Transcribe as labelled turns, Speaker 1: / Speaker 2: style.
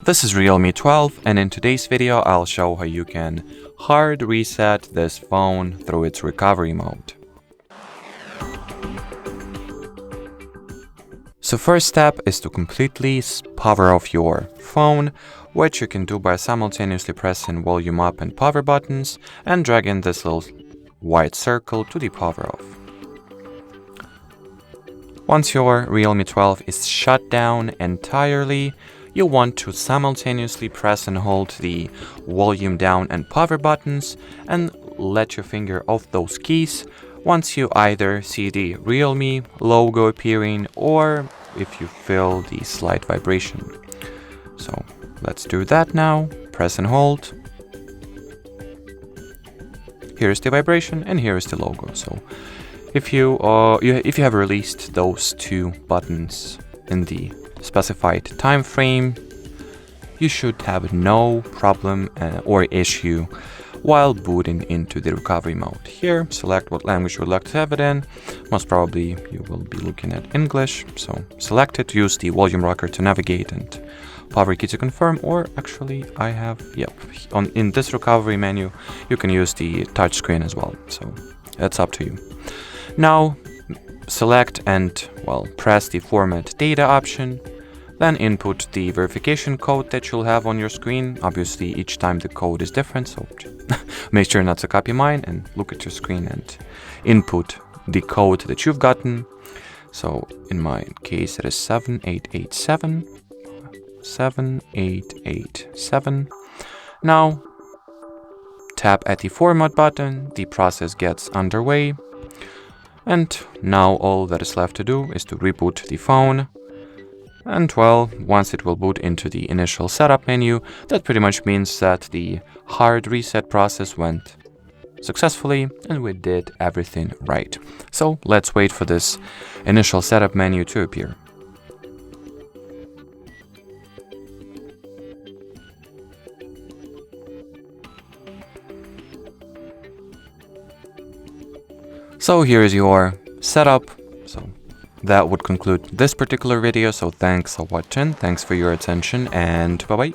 Speaker 1: This is Realme 12, and in today's video I'll show how you can hard reset this phone through its recovery mode. So first step is to completely power off your phone, which you can do by simultaneously pressing volume up and power buttons and dragging this little white circle to the power off. Once your Realme 12 is shut down entirely, you want to simultaneously press and hold the volume down and power buttons and let your finger off those keys once you either see the Realme logo appearing or if you feel the slight vibration. So let's do that now. Press and hold. Here is the vibration and here is the logo. So if you have released those two buttons in the specified time frame, you should have no problem or issue while booting into the recovery mode. Here, select what language you would like to have it in. Most probably you will be looking at English, so select it, use the volume rocker to navigate and power key to confirm, or actually I have, in this recovery menu you can use the touch screen as well, so that's up to you. Now select and press the format data option, then input the verification code that you'll have on your screen. Obviously each time the code is different, so make sure not to copy mine and look at your screen and input the code that you've gotten. So in my case it is 7887. 7887. Now tap at the format button, the process gets underway. And now all that is left to do is to reboot the phone. And once it will boot into the initial setup menu, that pretty much means that the hard reset process went successfully and we did everything right. So let's wait for this initial setup menu to appear. So here is your setup. So that would conclude this particular video. So thanks for watching, thanks for your attention, and bye bye.